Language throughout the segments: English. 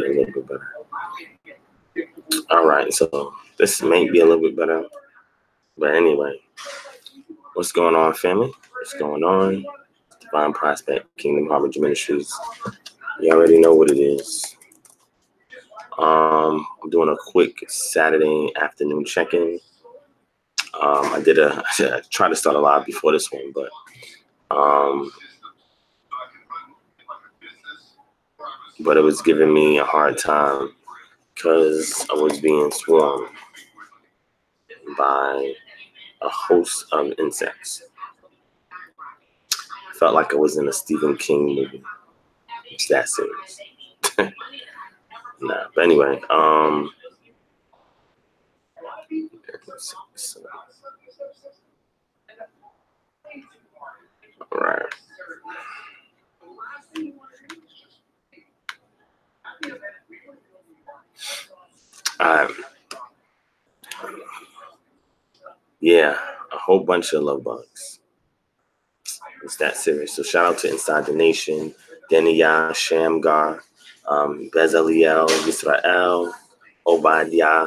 a little bit better. All right, so this may be a little bit better. But anyway, what's going on, family? What's going on? Divine Prospect, Kingdom Harvard Ministries. You already know what it is. I'm doing a quick Saturday afternoon check-in. I tried to start a live before this one, but it was giving me a hard time because I was being swarmed by a host of insects. Felt like I was in a Stephen King movie. It's that serious. Nah, but anyway, all right. Yeah, a whole bunch of love bugs. It's that serious. So shout out to Inside the Nation, Deniya, Shamgar, Bezaliel, Yisrael, Obadiah,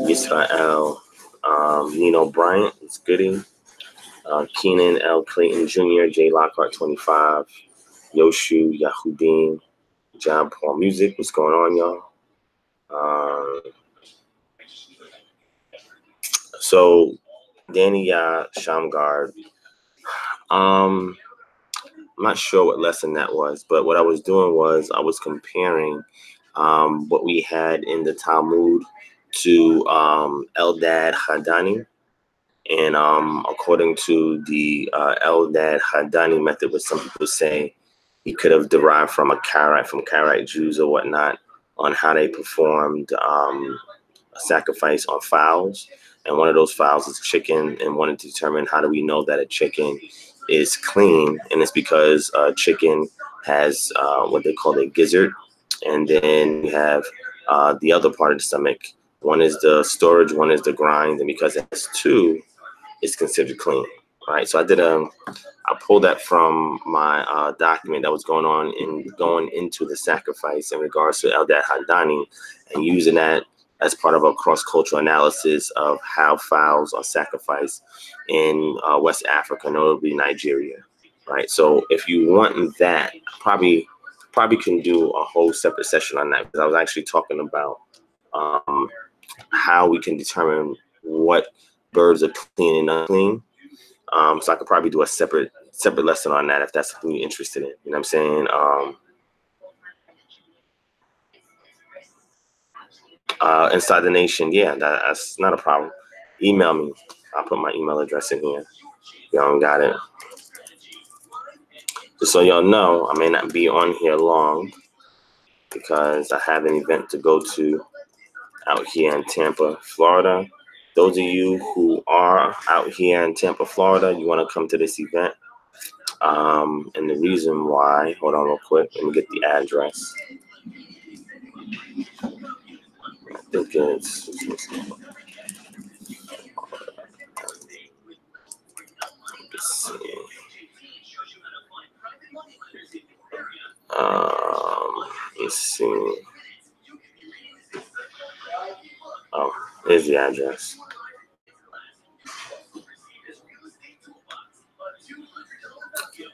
Yisrael, Nino Bryant, it's Goody, Keenan L. Clayton Jr., J. Lockhart 25, Yoshu, Yahudim, John Paul Music. What's going on, y'all? So Deniya, Shamgar, I'm not sure what lesson that was, but what I was doing was I was comparing what we had in the Talmud to Eldad Hadani. And according to the Eldad Hadani method, which some people say he could have derived from a Karaite, from Karaite Jews or whatnot, on how they performed a sacrifice on fowls. And one of those fowls is chicken, and wanted to determine how do we know that a chicken is clean, and it's because chicken has what they call a gizzard, and then you have the other part of the stomach. One is the storage, one is the grind, and because it has two, it's considered clean, right? So I pulled that from my document that was going into the sacrifice in regards to Eldad Hadani, and using that as part of a cross-cultural analysis of how fowls are sacrificed in West Africa, notably Nigeria, right? So if you want that, probably can do a whole separate session on that, because I was actually talking about how we can determine what birds are clean and unclean. So I could probably do a separate lesson on that if that's something you're interested in. You know what I'm saying? Inside the Nation, yeah, that's not a problem. Email me. I'll put my email address in here. Y'all got it. Just so y'all know, I may not be on here long because I have an event to go to out here in Tampa, Florida. Those of you who are out here in Tampa, Florida, you want to come to this event. And the reason why, hold on real quick, let me get the address. I think it's let's see. Oh, here's the address.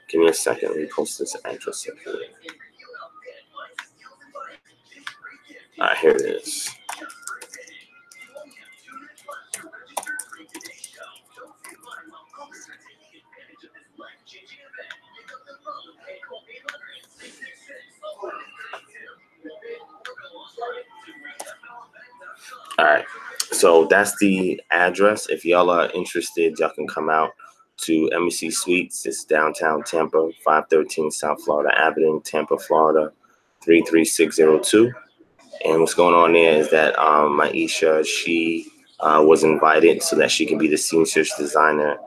Give me a second. Let me post this address up here. All right, here it is. All right, so that's the address. If y'all are interested, y'all can come out to MEC Suites. It's downtown Tampa, 513 South Florida Avenue, Tampa, Florida, 33602. And what's going on there is that Maisha, she was invited so that she can be the seamstress designer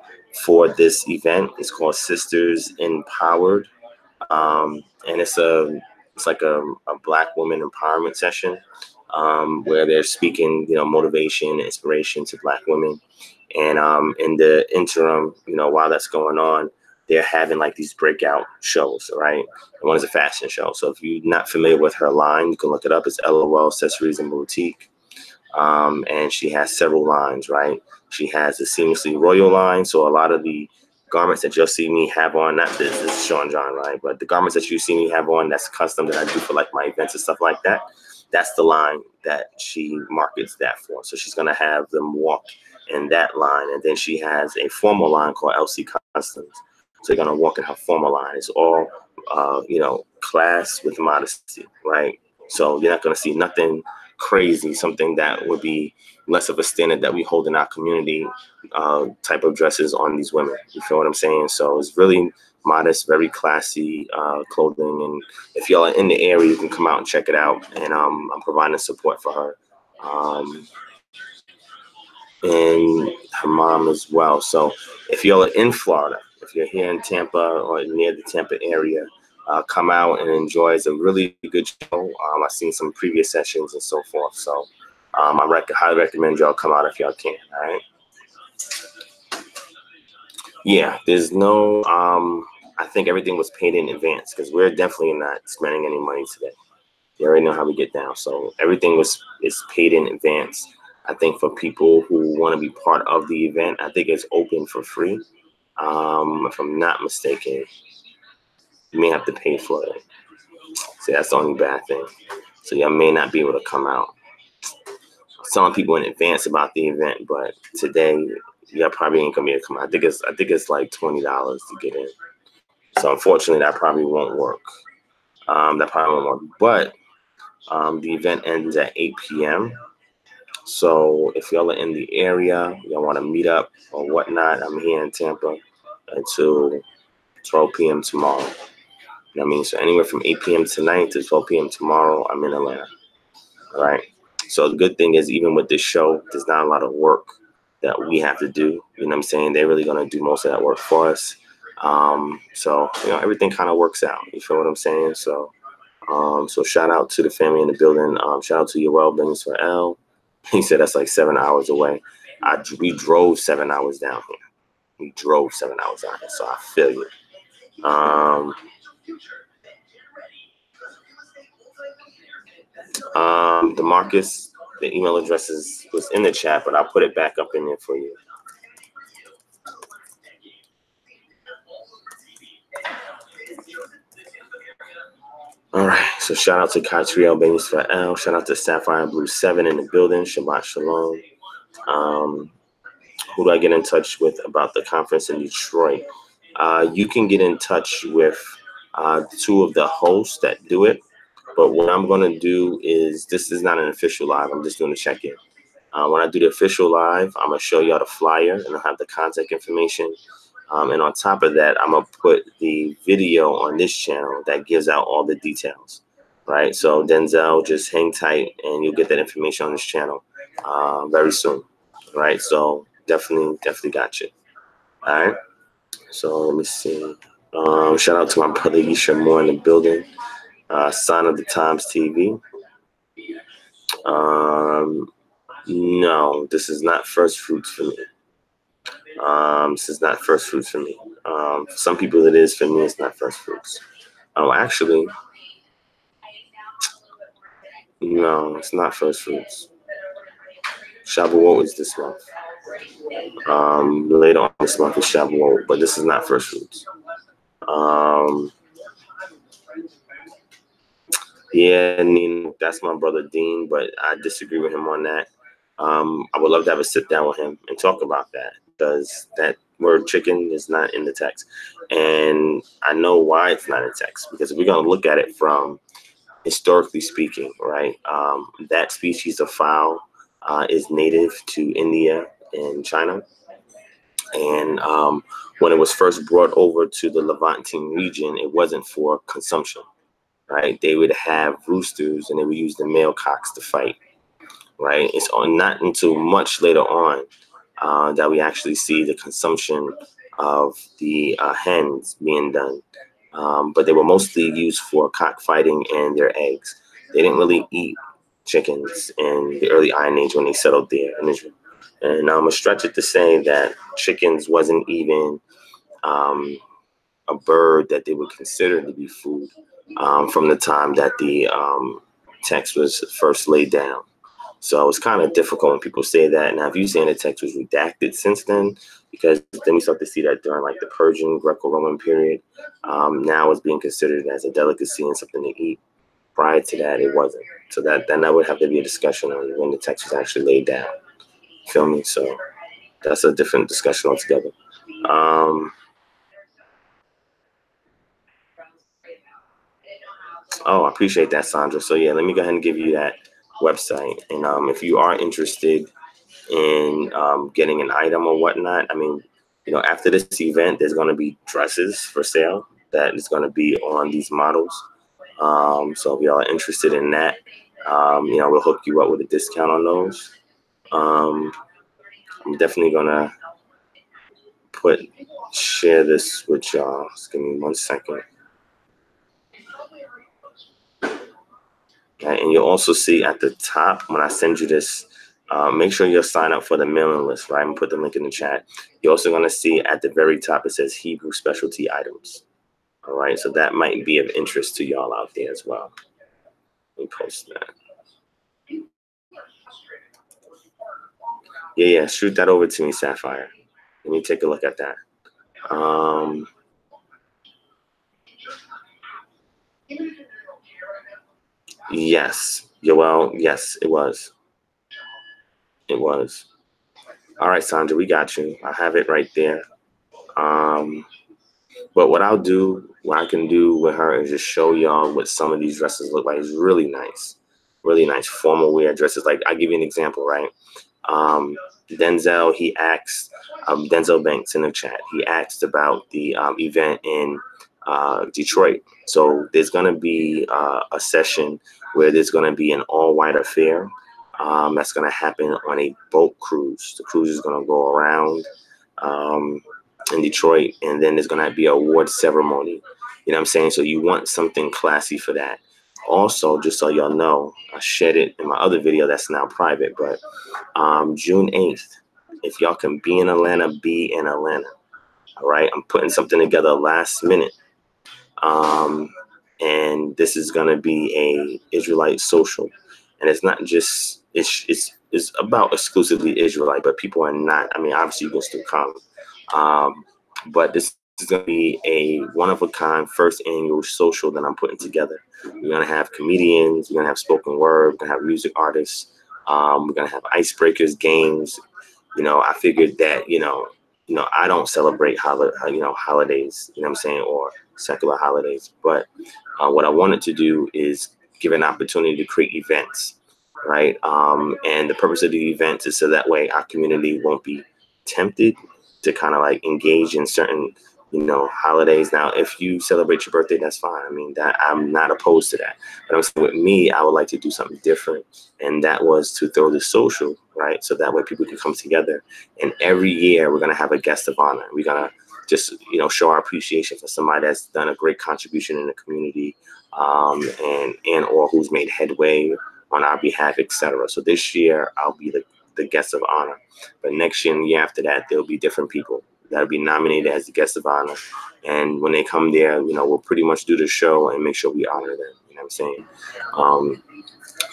for this event. It's called Sisters Empowered, and it's like a Black woman empowerment session where they're speaking, motivation, inspiration to Black women. And in the interim, while that's going on, they're having like these breakout shows, right? And one is a fashion show. So if you're not familiar with her line, you can look it up. It's LOL Accessories and Boutique. And she has several lines, right? She has the Seamlessly Royal line. So a lot of the garments that you'll see me have on, not this is Sean John, right? But the garments that you see me have on, that's custom that I do for like my events and stuff like that. That's the line that she markets that for. So she's going to have them walk in that line. And then she has a formal line called LC Customs. So you're going to walk in her formal line. It's all, you know, class with modesty, right? So you're not going to see nothing crazy, something that would be less of a standard that we hold in our community type of dresses on these women. You feel what I'm saying? So it's really modest, very classy clothing. And if y'all are in the area, you can come out and check it out. And I'm providing support for her and her mom as well. So if y'all are in Florida, if you're here in Tampa or near the Tampa area, come out and enjoy. It's a really good show. I've seen some previous sessions and so forth. So I highly recommend y'all come out if y'all can. All right. Yeah, there's no, I think everything was paid in advance because we're definitely not spending any money today. You already know how we get down. So everything is paid in advance. I think for people who want to be part of the event, I think it's open for free. If I'm not mistaken, you may have to pay for it. So that's the only bad thing. So y'all may not be able to come out. I'm telling people in advance about the event, but today y'all probably ain't gonna be able to come out. I think it's like $20 to get in. So unfortunately, that probably won't work. That probably won't work. But the event ends at 8 p.m. So if y'all are in the area, y'all want to meet up or whatnot, I'm here in Tampa until 12 p.m. tomorrow. You know what I mean? So anywhere from 8 p.m. tonight to 12 p.m. tomorrow, I'm in Atlanta. All right. So the good thing is, even with this show, there's not a lot of work that we have to do. You know what I'm saying? They're really going to do most of that work for us. So, you know, everything kind of works out. You feel what I'm saying? So, so shout out to the family in the building. Shout out to Yoel Bennings for L. He said that's like 7 hours away. We drove 7 hours down here. We drove 7 hours down here, so I feel you. DeMarcus, the email address was in the chat, but I'll put it back up in there for you. All right, so shout out to Katriel Bennings for L. Shout out to Sapphire Blue 7 in the building. Shabbat Shalom. Who do I get in touch with about the conference in Detroit? You can get in touch with two of the hosts that do it. But what I'm going to do is, this is not an official live. I'm just doing a check-in. When I do the official live, I'm going to show y'all the flyer, and I'll have the contact information. And on top of that, I'm going to put the video on this channel that gives out all the details, right? So Denzel, just hang tight, and you'll get that information on this channel very soon, right? So definitely got you. All right. So let me see. Shout out to my brother Yisha Moore in the building. Sign of the Times TV. No, this is not first fruits for me. This is not first fruits for me. For some people it is. For me, it's not first fruits. Actually, no, it's not first fruits. Shavuot is this month. Later on this month is Shavuot, but this is not first fruits. Yeah, Nina, that's my brother Dean, but I disagree with him on that. I would love to have a sit down with him and talk about that, because that word chicken is not in the text. And I know why it's not in text, because if we're going to look at it from historically speaking, right, that species of fowl is native to India and China. And when it was first brought over to the Levantine region, it wasn't for consumption. Right, they would have roosters and they would use the male cocks to fight. Right, it's not until much later on that we actually see the consumption of the hens being done. But they were mostly used for cockfighting and their eggs. They didn't really eat chickens in the early Iron Age when they settled there in Israel. And I'm gonna stretch it to say that chickens wasn't even a bird that they would consider to be food from the time that the text was first laid down. So it's kind of difficult when people say that. Now, if you're saying the text was redacted since then, because then we start to see that during like the Persian Greco-Roman period, now it's being considered as a delicacy and something to eat. Prior to that, it wasn't. So then that would have to be a discussion on when the text was actually laid down. Feel me? So that's a different discussion altogether. Oh, I appreciate that, Sandra. So yeah, let me go ahead and give you that website. And if you are interested in getting an item or whatnot, I mean, after this event, there's going to be dresses for sale that is going to be on these models. So if y'all are interested in that, we'll hook you up with a discount on those. I'm definitely going to share this with y'all. Just give me 1 second. Okay, and you'll also see at the top when I send you this, make sure you'll sign up for the mailing list, right? I'm gonna put the link in the chat. You're also gonna see at the very top, it says Hebrew specialty items. All right, so that might be of interest to y'all out there as well. Let me post that. Yeah, shoot that over to me, Sapphire. Let me take a look at that. Yes, Yoel, yes, it was. It was. All right, Sandra, we got you. I have it right there. But what I can do with her is just show y'all what some of these dresses look like. It's really nice formal wear dresses. Like, I'll give you an example, right? Denzel, he asked, Denzel Banks in the chat, he asked about the event in Detroit. So there's going to be a session where there's going to be an all-white affair that's going to happen on a boat cruise. The cruise is going to go around in Detroit, and then there's going to be an award ceremony. You know what I'm saying? So you want something classy for that. Also, just so y'all know, I shared it in my other video that's now private, but June 8th, if y'all can be in Atlanta, be in Atlanta. All right, I'm putting something together last minute. And this is going to be a Israelite social. And it's not just, it's about exclusively Israelite, but people are not, I mean, obviously you can still come. But this is going to be a one-of-a-kind first annual social that I'm putting together. We're going to have comedians, we're going to have spoken word, we're going to have music artists, we're going to have icebreakers, games. I figured that, I don't celebrate holidays, you know what I'm saying, or secular holidays. But what I wanted to do is give an opportunity to create events, right? And the purpose of the events is so that way our community won't be tempted to kind of like engage in certain, holidays. Now, if you celebrate your birthday, that's fine. I mean, that I'm not opposed to that. But I'm saying with me, I would like to do something different. And that was to throw the social, right? So that way people can come together. And every year we're going to have a guest of honor. We're going to just, show our appreciation for somebody that's done a great contribution in the community and or who's made headway on our behalf, etc. So this year I'll be the guest of honor. But next year and the year after that, there'll be different people that'll be nominated as the guest of honor. And when they come there, we'll pretty much do the show and make sure we honor them. You know what I'm saying?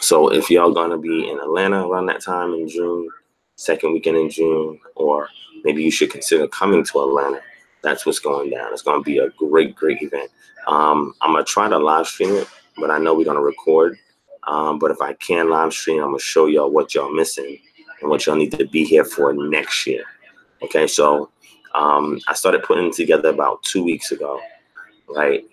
So if y'all gonna be in Atlanta around that time in June, second weekend in June, or maybe you should consider coming to Atlanta. That's what's going down. It's gonna be a great event. I'm gonna try to live stream it, but I know we're gonna record. But if I can live stream, I'm gonna show y'all what y'all missing and what y'all need to be here for next year. Okay, so I started putting it together about 2 weeks ago, right?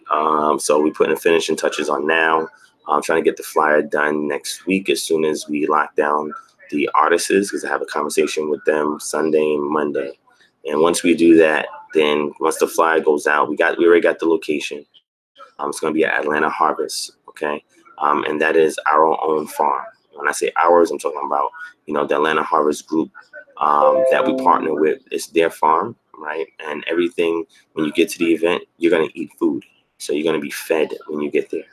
So we putting the finishing touches on now. I'm trying to get the flyer done next week as soon as we lock down the artists, because I have a conversation with them Sunday and Monday. And once we do that, then once the flyer goes out, we already got the location. It's going to be at Atlanta Harvest, okay? And that is our own farm. When I say ours, I'm talking about, the Atlanta Harvest Group that we partner with. It's their farm, right? And everything, when you get to the event, you're going to eat food. So you're going to be fed when you get there,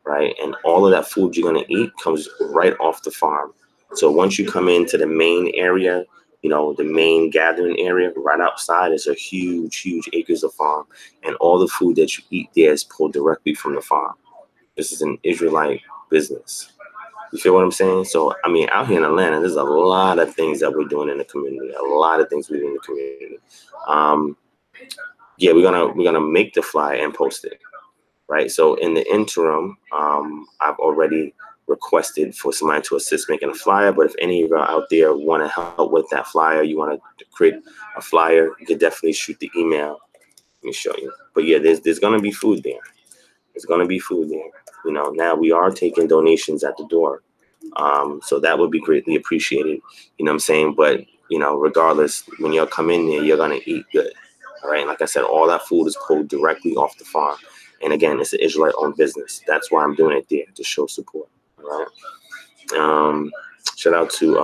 right? And all of that food you're going to eat comes right off the farm. So once you come into the main area, the main gathering area. Right outside is a huge acres of farm, and all the food that you eat there is pulled directly from the farm. This is an Israelite business. You feel what I'm saying? So, I mean, out here in Atlanta, there's a lot of things that we're doing in the community. A lot of things we're doing in the community. Yeah, we're gonna make the flyer and post it, right? So in the interim, I've already requested for somebody to assist making a flyer. But if any of you out there want to help with that flyer, you want to create a flyer, you can definitely shoot the email. Let me show you. But yeah, there's gonna be food there. There's gonna be food there. Now we are taking donations at the door. So that would be greatly appreciated. You know what I'm saying? But, regardless, when y'all come in there, you're going to eat good. All right. And like I said, all that food is pulled directly off the farm. And again, it's an Israelite owned business. That's why I'm doing it there, to show support. All right. Shout out to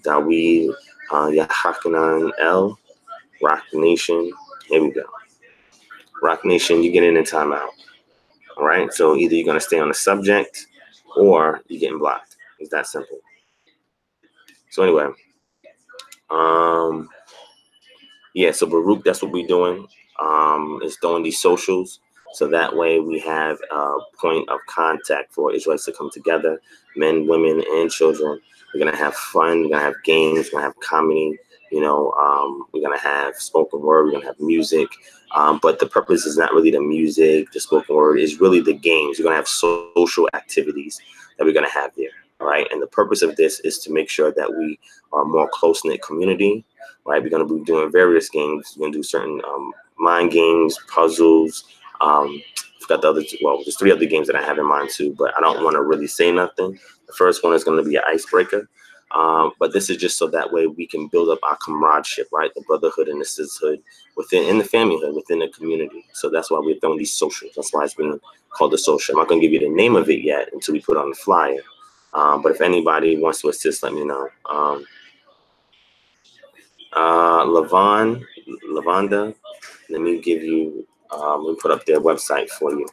Dawid Yahakinan L, Rock Nation. Here we go. Rock Nation, you get in and timeout. All right. So either you're going to stay on the subject or you're getting blocked. It's that simple. So anyway, yeah, so Baruch, that's what we're doing. Is doing these socials. So that way we have a point of contact for Israelites to come together, men, women, and children. We're going to have fun. We're going to have games. We're going to have comedy. We're going to have spoken word. We're going to have music. But the purpose is not really the music, the spoken word. It's really the games. We're going to have social activities that we're going to have there. All right. And the purpose of this is to make sure that we are a more close-knit community. Right. We're going to be doing various games. We're going to do certain mind games, puzzles. Forgot the other two. Well, there's 3 other games that I have in mind too, but I don't want to really say nothing. The first one is going to be an icebreaker. But this is just so that way we can build up our comradeship, right? The brotherhood and the sisterhood in the familyhood, within the community. So that's why we're doing these socials. That's why it's being called the social. I'm not going to give you the name of it yet until we put it on the flyer. But if anybody wants to assist, let me know. Lavanda, let me give you, let me put up their website for you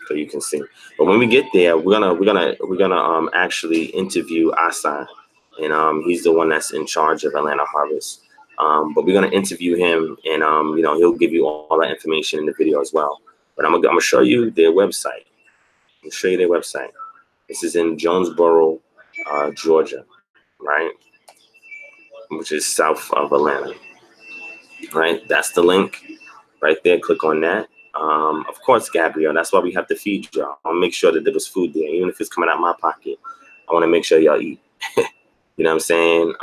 so you can see. But when we get there, we're gonna actually interview Asan, and he's the one that's in charge of Atlanta Harvest. But we're gonna interview him, and he'll give you all that information in the video as well. But I'm gonna show you their website. I'll show you their website. This is in Jonesboro, Georgia, right? Which is south of Atlanta, right? That's the link right there. Click on that. Of course, Gabrielle, that's why we have to feed y'all. I'll make sure that there was food there, even if it's coming out of my pocket. I want to make sure y'all eat. You know what I'm saying?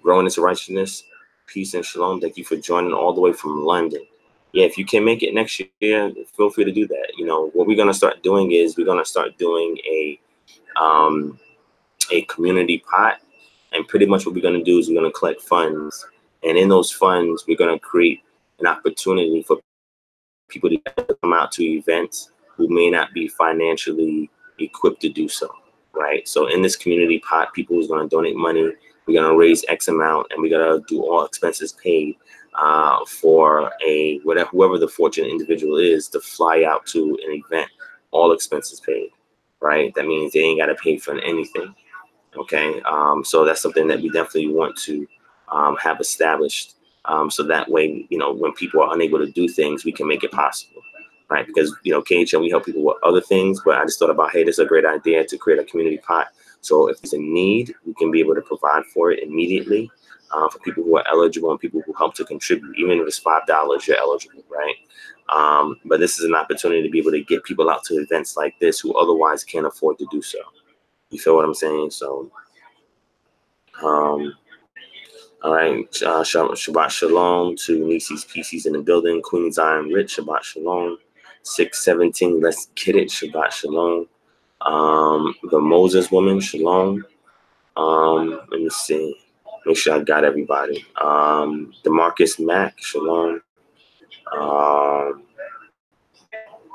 Growing into righteousness, peace and shalom. Thank you for joining all the way from London. Yeah, if you can make it next year, feel free to do that. What we're gonna start doing is we're gonna start doing a community pot. And pretty much what we're going to do is we're going to collect funds. And in those funds, we're going to create an opportunity for people to come out to events who may not be financially equipped to do so, right? So in this community pot, people who's going to donate money, we're going to raise X amount, and we're going to do all expenses paid for whoever the fortunate individual is to fly out to an event, all expenses paid, right? That means they ain't got to pay for anything. Okay, so that's something that we definitely want to have established, so that way, when people are unable to do things, we can make it possible, right? Because, KHM, we help people with other things, but I just thought about, hey, this is a great idea to create a community pot. So if there's a need, we can be able to provide for it immediately for people who are eligible and people who help to contribute. Even if it's $5, you're eligible, right? But this is an opportunity to be able to get people out to events like this who otherwise can't afford to do so. You feel what I'm saying? So, all right. Shabbat Shalom to Nisi's PCs in the building. Queen Zion Rich, Shabbat Shalom. 617, let's get it. Shabbat Shalom. The Moses woman, Shalom. Let me see. Make sure I got everybody. DeMarcus Mack, Shalom.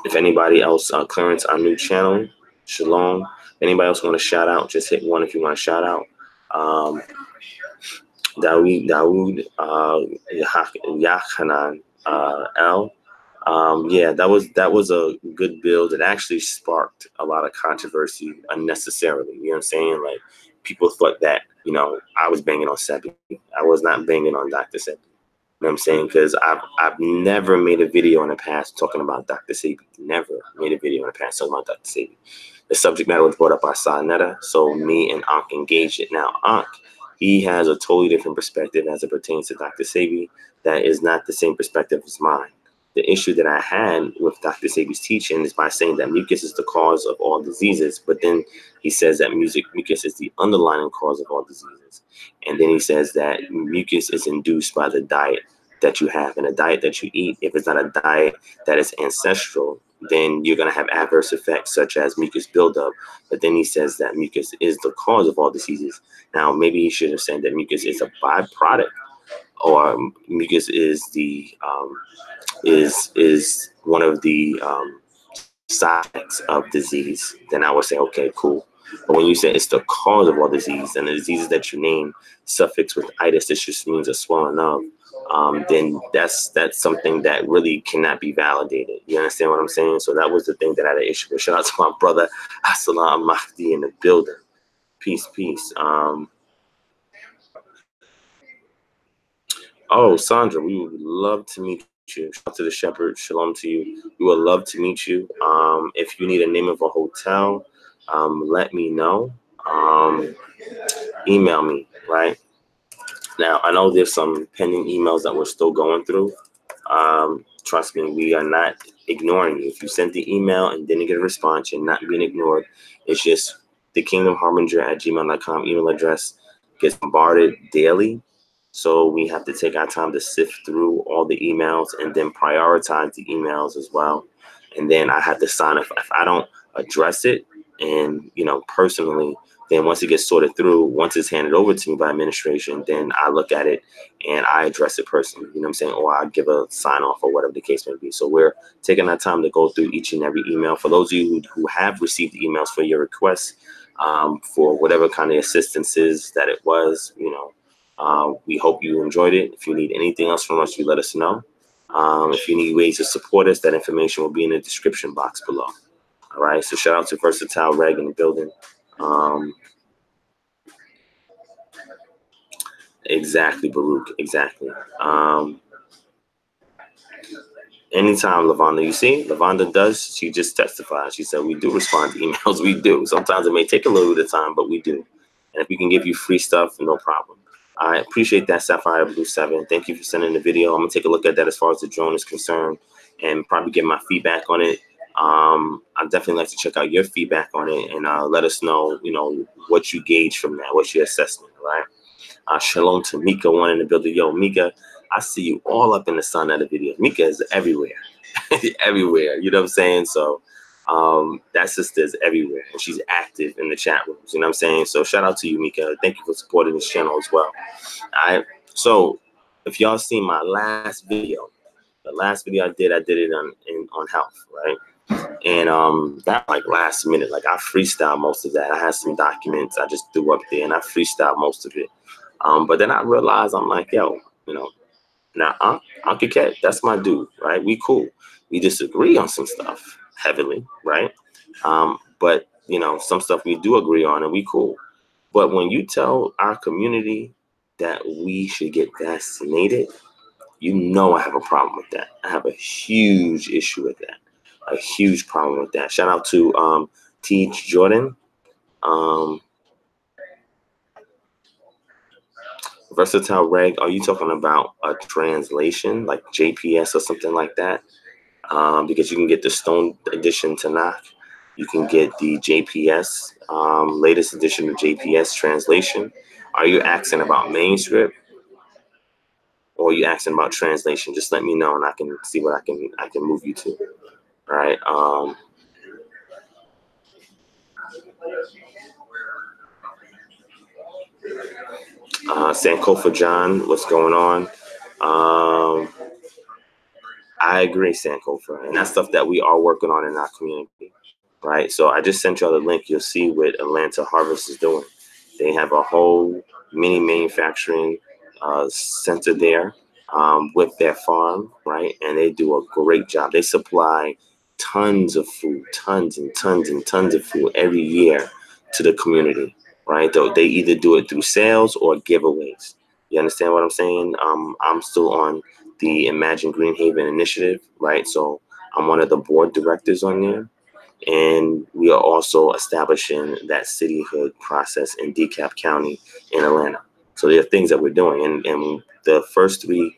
If anybody else, Clarence, our new channel, Shalom. Anybody else want to shout out? Just hit 1 if you want to shout out. Dawood Yachanan L. Yeah, that was a good build. It actually sparked a lot of controversy unnecessarily. You know what I'm saying? Like, people thought that, you know, I was banging on Sebi. I was not banging on Dr. Sebi. You know what I'm saying? Because I've never made a video in the past talking about Dr. Sebi. Never made a video in the past talking about Dr. Sebi. The subject matter was brought up by Sa, so me and Ankh engaged it. Now, Ankh, he has a totally different perspective as it pertains to Dr. Sebi that is not the same perspective as mine. The issue that I had with Dr. Sebi's teaching is by saying that mucus is the cause of all diseases, but then he says that mucus is the underlying cause of all diseases. And then he says that mucus is induced by the diet that you have, and a diet that you eat. If it's not a diet that is ancestral, then you're going to have adverse effects such as mucus buildup. But then he says that mucus is the cause of all diseases. Now, maybe he should have said that mucus is a byproduct, or mucus is the is one of the side effects of disease. Then I would say, okay, cool. But when you say it's the cause of all disease, and the diseases that you name suffix with itis, this just means a swelling of, then that's something that really cannot be validated. You understand what I'm saying? So that was the thing that I had an issue with. Shout out to my brother Assalam Mahdi in the building. Peace, peace. Oh, Sandra, we would love to meet you. Shout out to the shepherd. Shalom to you. We would love to meet you. If you need a name of a hotel, let me know. Email me, right? Now, I know there's some pending emails that we're still going through. Trust me, we are not ignoring you. If you sent the email and didn't get a response, you're not being ignored. It's just the kingdomharbinger@gmail.com email address gets bombarded daily. So we have to take our time to sift through all the emails and then prioritize the emails as well. And then I have to sign if I don't address it, and, you know, personally, then once it gets sorted through, once it's handed over to me by administration, then I look at it and I address it personally, you know what I'm saying? Or I give a sign off or whatever the case may be. So we're taking our time to go through each and every email. For those of you who have received emails for your requests, for whatever kind of assistances that it was, you know, we hope you enjoyed it. If you need anything else from us, you let us know. If you need ways to support us, that information will be in the description box below. All right. So shout out to Versatile Reg in the building. Exactly, Baruch. Exactly. Anytime, Lavonda, you see, Lavonda does, she just testified. She said, we do respond to emails. We do. Sometimes it may take a little bit of time, but we do. And if we can give you free stuff, no problem. I appreciate that, Sapphire Blue 7. Thank you for sending the video. I'm going to take a look at that as far as the drone is concerned and probably get my feedback on it. I'd definitely like to check out your feedback on it and let us know, you know, what you gauge from that. What's your assessment, right? Shalom to Mika, one in the building. Yo, Mika, I see you all up in the sun of the video. Mika is everywhere, everywhere. You know what I'm saying? So that sister is everywhere, and she's active in the chat rooms. You know what I'm saying? So shout out to you, Mika. Thank you for supporting this channel as well. All right. So if y'all seen my last video, the last video I did it on health, right? And that like last minute, like I freestyled most of that. I had some documents I just threw up there, and I freestyled most of it. But then I realized, I'm like, yo, you know, now Uncle Cat, that's my dude, right? We cool. We disagree on some stuff heavily, right? But you know, some stuff we do agree on, and we cool. But when you tell our community that we should get vaccinated, you know I have a problem with that. I have a huge issue with that. A huge problem with that. Shout out to Teach Jordan. Versatile Reg, are you talking about a translation like JPS or something like that? Because you can get the Stone Edition Tanakh. You can get the JPS, latest edition of JPS translation. Are you asking about manuscript, or are you asking about translation? Just let me know, and I can see what I can move you to. All right. Sankofa John, what's going on? I agree, Sankofa, and that's stuff that we are working on in our community, right? So I just sent y'all the link. You'll see what Atlanta Harvest is doing. They have a whole mini manufacturing center there with their farm, right? And they do a great job. They supply tons of food, tons and tons and tons of food every year to the community, right? They either do it through sales or giveaways. You understand what I'm saying? I'm still on the Imagine Greenhaven initiative, right? So I'm one of the board directors on there. And we are also establishing that cityhood process in DeKalb County in Atlanta. So there are things that we're doing. And the first three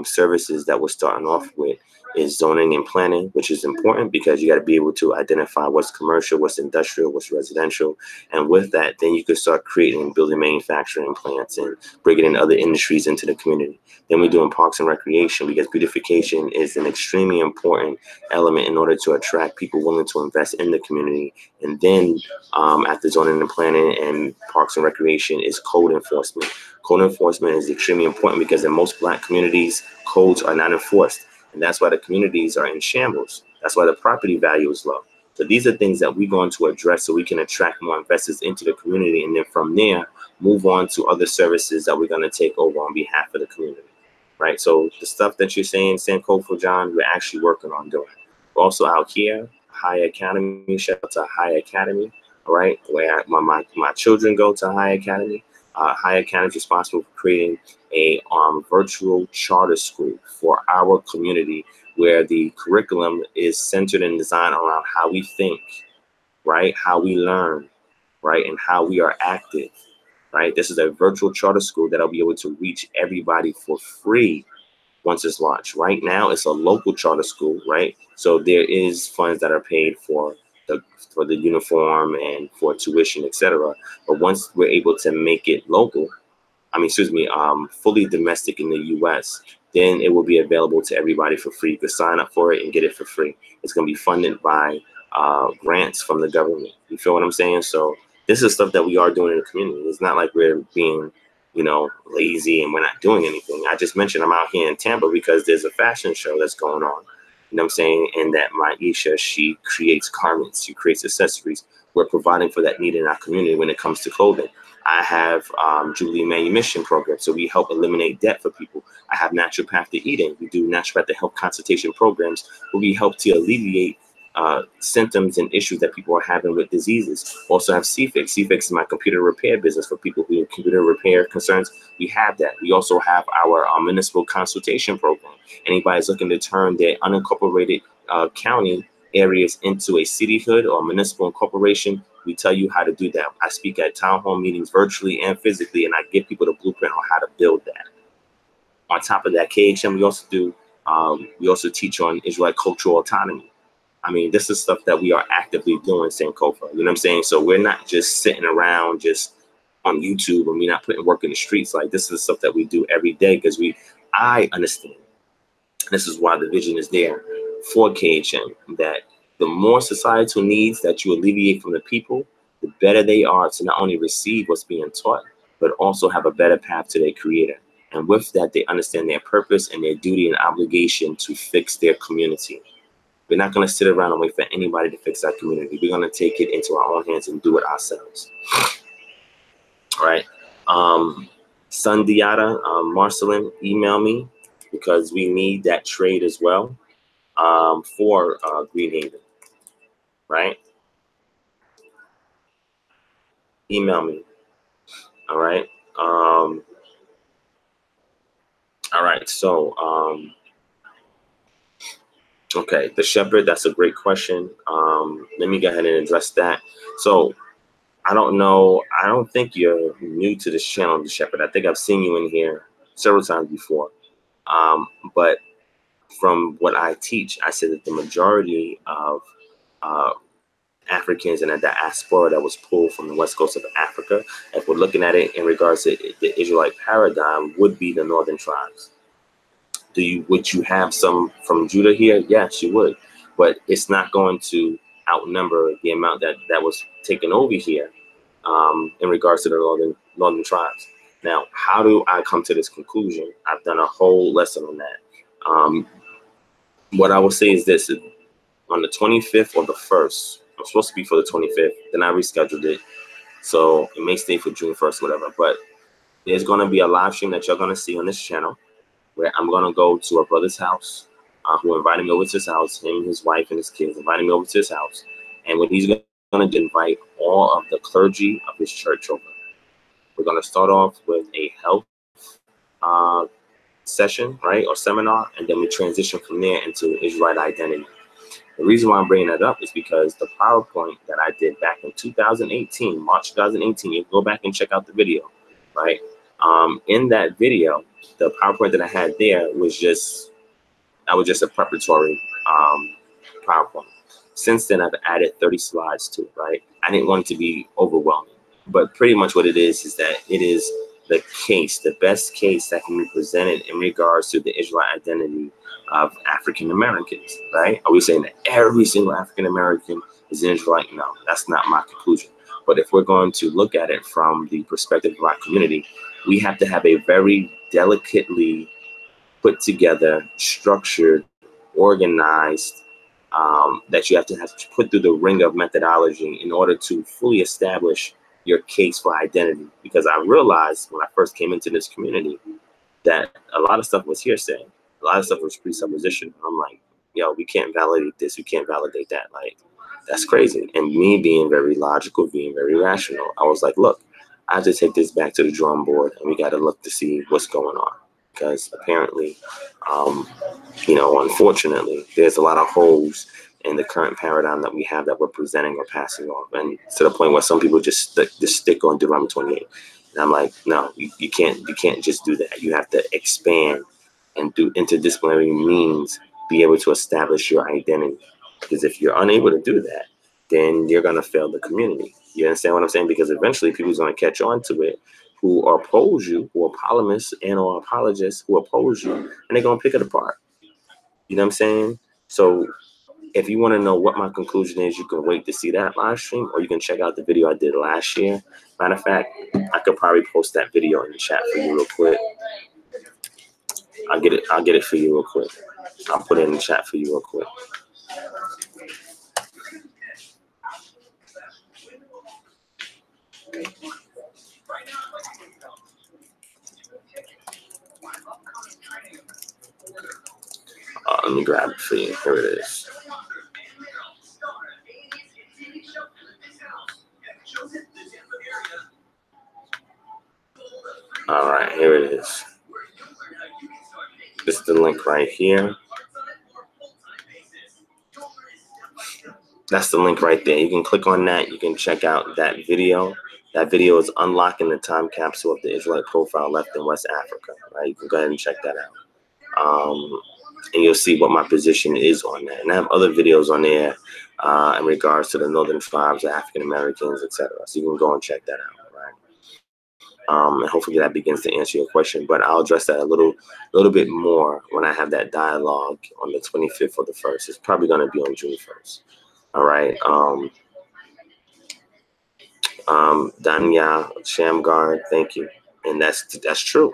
services that we're starting off with is zoning and planning, which is important because you got to be able to identify what's commercial, what's industrial, what's residential. And with that, then you can start creating and building manufacturing plants and bringing in other industries into the community. Then we're doing parks and recreation because beautification is an extremely important element in order to attract people willing to invest in the community. And then after zoning and planning and parks and recreation is code enforcement. Code enforcement is extremely important because in most Black communities, codes are not enforced. And that's why the communities are in shambles. That's why the property value is low. So these are things that we're going to address so we can attract more investors into the community. And then from there, move on to other services that we're going to take over on behalf of the community. Right. So the stuff that you're saying, Sankofa John, we're actually working on doing. We're also out here, High Academy, shout out to High Academy, all right, where my children go to High Academy. High Academy is responsible for creating a virtual charter school for our community where the curriculum is centered and designed around how we think, right, how we learn, right, and how we are active. Right, this is a virtual charter school that'll be able to reach everybody for free once it's launched. Right now, it's a local charter school, right? So there is funds that are paid for the uniform and for tuition, etc. But once we're able to make it local, fully domestic in the U.S., then it will be available to everybody for free. You can sign up for it and get it for free. It's going to be funded by grants from the government. You feel what I'm saying? So this is stuff that we are doing in the community. It's not like we're being, lazy and we're not doing anything. I just mentioned I'm out here in Tampa because there's a fashion show that's going on. You know what I'm saying? And that Maisha, she creates garments, she creates accessories. We're providing for that need in our community when it comes to clothing. I have Jubilee Manumission program, so we help eliminate debt for people. I have Naturopath to Eating. We do Naturopath to Health consultation programs where we help to alleviate symptoms and issues that people are having with diseases. Also have CFIX. CFIX is my computer repair business for people who have computer repair concerns. We have that. We also have our municipal consultation program. Anybody's looking to turn their unincorporated county areas into a cityhood or municipal incorporation, we tell you how to do that. I speak at town hall meetings virtually and physically, and I give people the blueprint on how to build that. On top of that, KHM, we also teach on Israelite cultural autonomy. I mean, this is stuff that we are actively doing, Sankofa. You know what I'm saying? So we're not just sitting around just on YouTube and we're not putting work in the streets. Like, this is stuff that we do every day because I understand. This is why the vision is there for KHM, that the more societal needs that you alleviate from the people, the better they are to not only receive what's being taught, but also have a better path to their creator. And with that, they understand their purpose and their duty and obligation to fix their community. We're not going to sit around and wait for anybody to fix our community. We're going to take it into our own hands and do it ourselves. All right. Sundiata, Marcelin, email me because we need that trade as well for Greenhaven. Right. Email me. All right. All right. So, okay, the shepherd, that's a great question. Let me go ahead and address that. So I don't know. I don't think you're new to this channel, the shepherd. I think I've seen you in here several times before. But from what I teach, I said that the majority of Africans in a diaspora that was pulled from the west coast of Africa, if we're looking at it in regards to the Israelite paradigm, would be the northern tribes. Would you have some from Judah here? Yes, you would, but it's not going to outnumber the amount that was taken over here in regards to the northern tribes. Now, how do I come to this conclusion? I've done a whole lesson on that. What I will say is this: on the 25th or the 1st, I'm supposed to be for the 25th, then I rescheduled it, so it may stay for June 1st, whatever. But there's going to be a live stream that you're going to see on this channel, where I'm going to go to a brother's house who invited me over to his house, him, his wife, and his kids invited me over to his house. And what he's going going to invite all of the clergy of his church over. We're going to start off with a health session, right, or seminar, and then we transition from there into Israelite identity. The reason why I'm bringing that up is because the PowerPoint that I did back in 2018, March 2018, you can go back and check out the video, right? In that video, the PowerPoint that I had there was just a preparatory PowerPoint. Since then, I've added 30 slides to it, right? I didn't want it to be overwhelming, but pretty much what it is that it is the case, the best case that can be presented in regards to the Israelite identity of African Americans, right? Are we saying that every single African American is an Israelite? No, that's not my conclusion. But if we're going to look at it from the perspective of our community, we have to have a very delicately put together, structured, organized, that you have to put through the ring of methodology in order to fully establish your case for identity. Because I realized when I first came into this community that a lot of stuff was hearsay. A lot of stuff was presupposition. I'm like, yo, we can't validate this. We can't validate that. Like, that's crazy. And me being very logical, being very rational, I was like, look, I have to take this back to the drawing board and we got to look to see what's going on. Because apparently, unfortunately, there's a lot of holes in the current paradigm that we have that we're presenting or passing off, and to the point where some people just stick on Deuteronomy 28. And I'm like, no, you can't just do that. You have to expand and through interdisciplinary means be able to establish your identity. Because if you're unable to do that, then you're gonna fail the community. You understand what I'm saying? Because eventually people's gonna catch on to it who oppose you, who are polemists and or apologists who oppose you, and they're gonna pick it apart. You know what I'm saying? So if you want to know what my conclusion is, you can wait to see that live stream, or you can check out the video I did last year. Matter of fact, I could probably post that video in the chat for you real quick. I'll get it for you real quick. I'll put it in the chat for you real quick. Let me grab it for you. Here it is. All right, here it is. This is the link right here. That's the link right there. You can click on that. You can check out that video. That video is unlocking the time capsule of the Israelite profile left in West Africa. Right? You can go ahead and check that out. And you'll see what my position is on that. And I have other videos on there in regards to the northern tribes, the African Americans, etc. So you can go and check that out, right? And hopefully that begins to answer your question. But I'll address that a little bit more when I have that dialogue on the 25th or the 1st. It's probably going to be on June 1st. All right. Danya Shamgar, thank you. And that's true.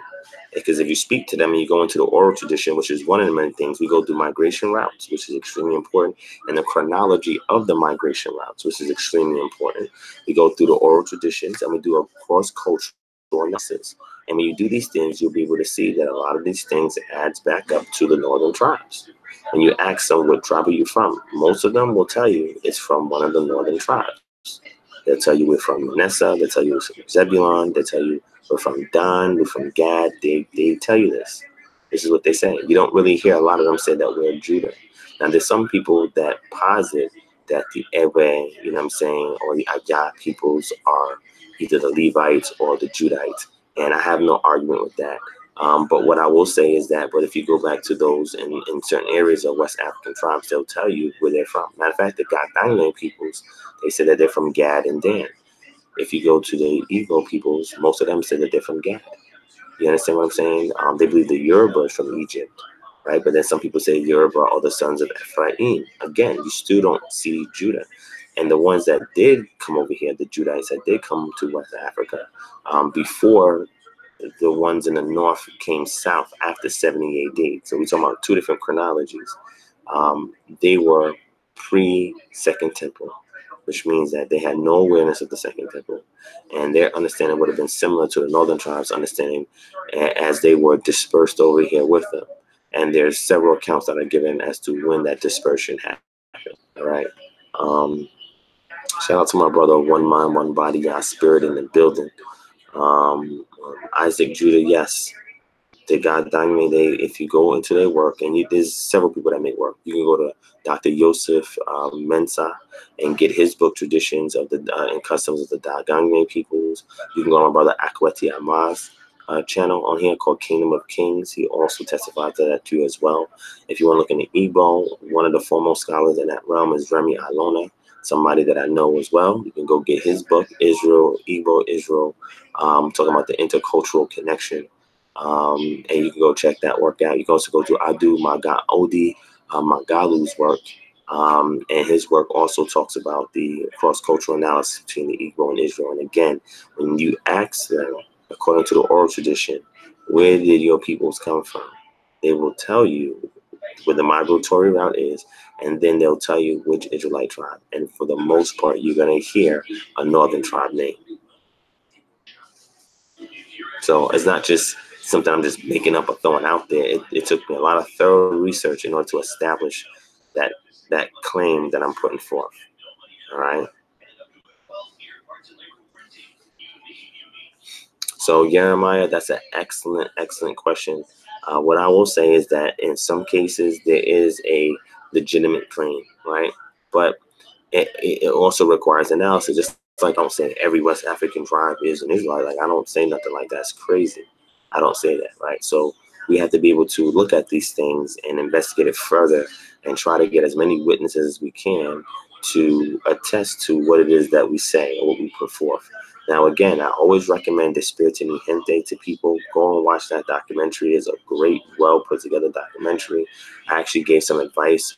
Because if you speak to them and you go into the oral tradition, which is one of the many things, we go through migration routes, which is extremely important, and the chronology of the migration routes, which is extremely important. We go through the oral traditions and we do a cross-cultural analysis. And when you do these things, you'll be able to see that a lot of these things adds back up to the northern tribes. When you ask them what tribe are you from, most of them will tell you it's from one of the northern tribes. They'll tell you we're from Manasseh, they'll tell you we're from Zebulon, they'll tell you we're from Dan, we're from Gad. They tell you this. This is what they say. You don't really hear a lot of them say that we're Judah. Now, there's some people that posit that the Ewe, you know what I'm saying, or the Ayah peoples are either the Levites or the Judites. And I have no argument with that. But what I will say is that, but if you go back to those in certain areas of West African tribes, they'll tell you where they're from. Matter of fact, the Ghanaian peoples, they say that they're from Gad and Dan. If you go to the Igbo peoples, most of them say that they're from Gad. You understand what I'm saying? They believe the Yoruba is from Egypt, right? But then some people say Yoruba are the sons of Ephraim. Again, you still don't see Judah. And the ones that did come over here, the Judites that did come to West Africa, before the ones in the north came south after 70 AD. So we're talking about two different chronologies. They were pre-Second Temple, which means that they had no awareness of the Second Temple. And their understanding would have been similar to the northern tribes' understanding as they were dispersed over here with them. And there's several accounts that are given as to when that dispersion happened, all right? Shout out to my brother, One Mind, One Body, God's Spirit in the building. Isaac Judah, yes. The God Diamond, if you go into their work, and there's several people that make work. You can go to Dr. Yosef Mensah and get his book, Traditions of the and Customs of the Dagangme Peoples. You can go on my brother Akweti Amaz channel on here called Kingdom of Kings. He also testified to that too as well. If you want to look into Igbo, one of the foremost scholars in that realm is Remy Alona, somebody that I know as well. You can go get his book, Israel, Igbo, Israel, talking about the intercultural connection. And you can go check that work out. You can also go to Odi Magalu's work. And his work also talks about the cross-cultural analysis between the Igbo and Israel. And again, when you ask them, according to the oral tradition, where did your peoples come from? They will tell you where the migratory route is, and then they'll tell you which Israelite tribe. And for the most part, you're going to hear a northern tribe name. So it's not just something I'm just making up or throwing out there. It took me a lot of thorough research in order to establish that claim that I'm putting forth. All right. So Jeremiah, that's an excellent question. What I will say is that in some cases there is a legitimate claim, right? But it also requires analysis. Just like I don't say every West African tribe is an Israelite. Like I don't say nothing like that's crazy. I don't say that, right? So we have to be able to look at these things and investigate it further and try to get as many witnesses as we can to attest to what it is that we say or what we put forth. Now, again, I always recommend Despierta Mi Gente to people. Go and watch that documentary. It's a great, well put together documentary. I actually gave some advice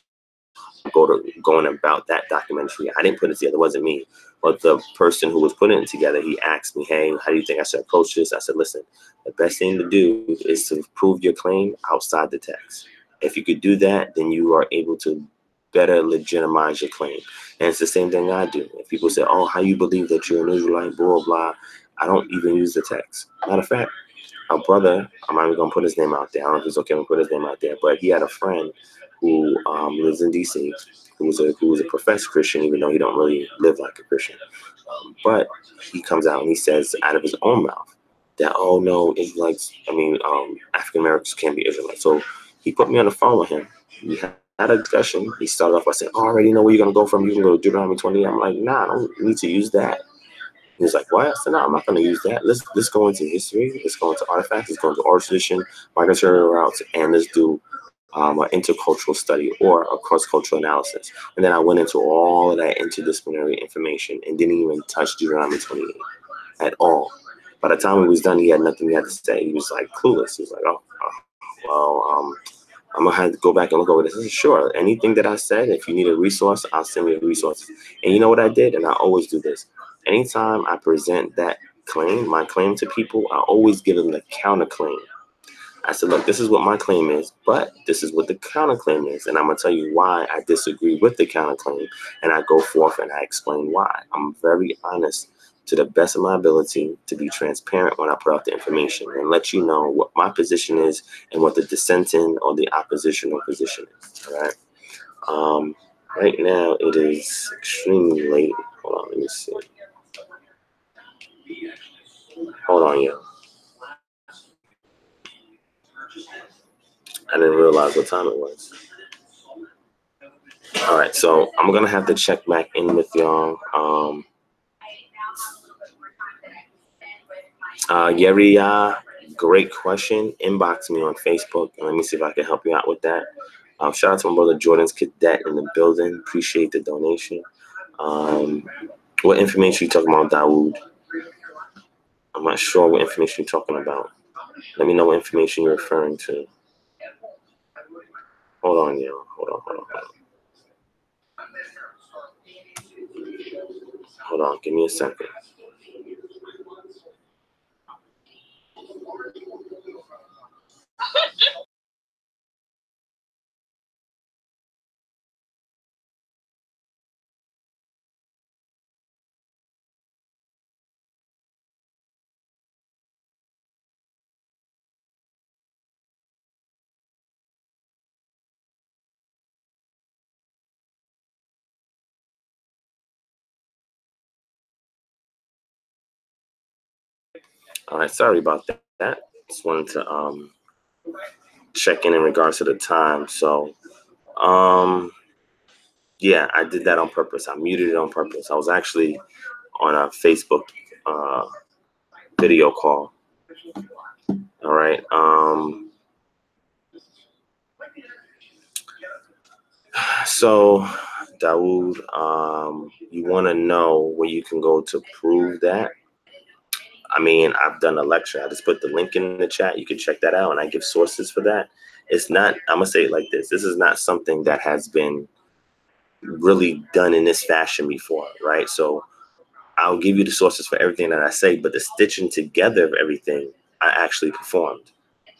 going about that documentary. I didn't put it together, it wasn't me. But the person who was putting it together, he asked me, hey, how do you think I should approach this? I said, listen, the best thing to do is to prove your claim outside the text. If you could do that, then you are able to better legitimize your claim. And it's the same thing I do. If people say, oh, how you believe that you're an Israelite, blah, blah, I don't even use the text. Matter of fact, our brother, I'm not even going to put his name out there. I don't know if it's okay to put his name out there, but he had a friend who lives in D.C., who was a professed Christian, even though he don't really live like a Christian. But he comes out and he says out of his own mouth that, oh, no, Israelites, African Americans can't be Israelites. So he put me on the phone with him. We had a discussion. He started off by saying, oh, I already know where you're going to go from. You can go to Deuteronomy 20. I'm like, nah, I don't need to use that. He's like, what? I said, no, I'm not going to use that. Let's go into history. Let's go into artifacts. Let's go into oral tradition, migratory routes, and let's do an intercultural study or a cross-cultural analysis. And then I went into all of that interdisciplinary information and didn't even touch Deuteronomy 28 at all. By the time he was done, he had nothing he had to say. He was like clueless. He was like, I'm going to have to go back and look over this. I said, sure, anything that I said, if you need a resource, I'll send you a resource. And you know what I did? And I always do this. Anytime I present that claim, my claim to people, I always give them the counterclaim. I said, look, this is what my claim is, but this is what the counterclaim is. And I'm going to tell you why I disagree with the counterclaim. And I go forth and I explain why. I'm very honest to the best of my ability to be transparent when I put out the information and let you know what my position is and what the dissenting or the oppositional position is. All right. Right now, it is extremely late. Hold on, let me see. Hold on, yo. I didn't realize what time it was. All right, so I'm gonna have to check back in with y'all. Yeria, great question. Inbox me on Facebook and let me see if I can help you out with that. Shout out to my brother Jordan's Cadet in the building. Appreciate the donation. What information you talking about, Dawood? I'm not sure what information you're talking about. Let me know what information you're referring to. Hold on, yo. Hold on. Hold on, give me a second. All right, sorry about that. Just wanted to check in regards to the time. So yeah, I did that on purpose. I muted it on purpose. I was actually on a Facebook video call. All right. So Dawood, you want to know where you can go to prove that? I mean, I've done a lecture. I just put the link in the chat. You can check that out, and I give sources for that. It's not, I'm gonna say it like this. This is not something that has been really done in this fashion before, right? So I'll give you the sources for everything that I say, but the stitching together of everything I actually performed,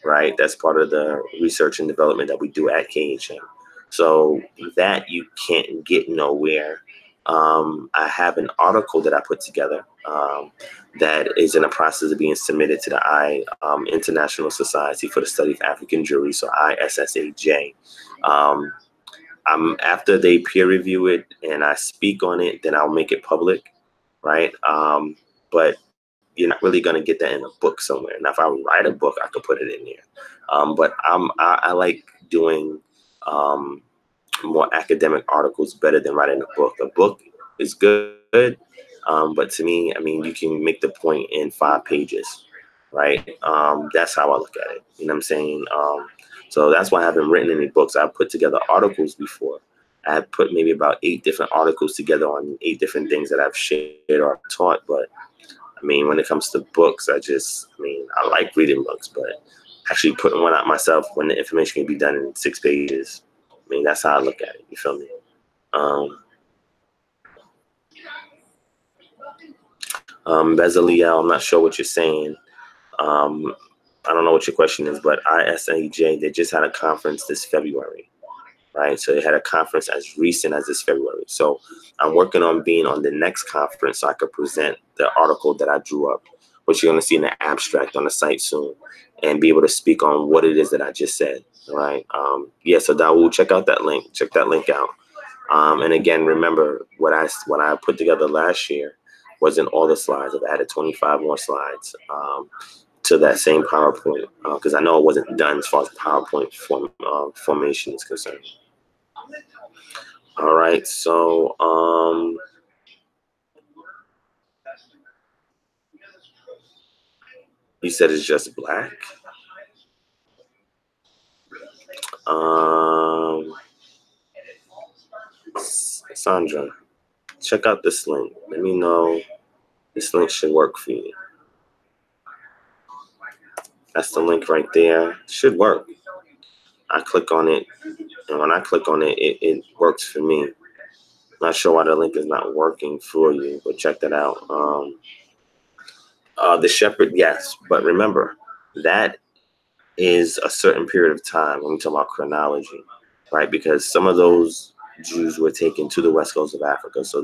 right? That's part of the research and development that we do at KHM. So that you can't get nowhere. I have an article that I put together that is in the process of being submitted to the International Society for the Study of African Jewry, so ISSAJ. After they peer review it and I speak on it, then I'll make it public, right? But you're not really going to get that in a book somewhere. Now, if I write a book, I could put it in there. But I like doing more academic articles better than writing a book. A book is good, but to me, I mean, you can make the point in 5 pages, right? That's how I look at it. You know what I'm saying? So that's why I haven't written any books. I've put together articles before. I have put maybe about 8 different articles together on 8 different things that I've shared or taught. But I mean, when it comes to books, I like reading books, but actually putting one out myself when the information can be done in 6 pages, I mean, that's how I look at it. You feel me? Bezaliel, I'm not sure what you're saying. I don't know what your question is, but ISAJ, they just had a conference this February, right? So they had a conference as recent as this February. So I'm working on being on the next conference so I could present the article that I drew up, which you're going to see in the abstract on the site soon, and be able to speak on what it is that I just said, right? Yeah, so Dawood, check out that link. Check that link out. And again, remember what I put together last year wasn't all the slides. I've added 25 more slides to that same PowerPoint because I know it wasn't done as far as PowerPoint formation is concerned. All right, so you said it's just black. Sandra, check out this link. Let me know this link should work for you. That's the link right there. Should work. I click on it, and when I click on it, it works for me. Not sure why the link is not working for you, but check that out. The shepherd, yes, but remember that is a certain period of time when we talk about chronology, right? Because some of those Jews were taken to the west coast of Africa, so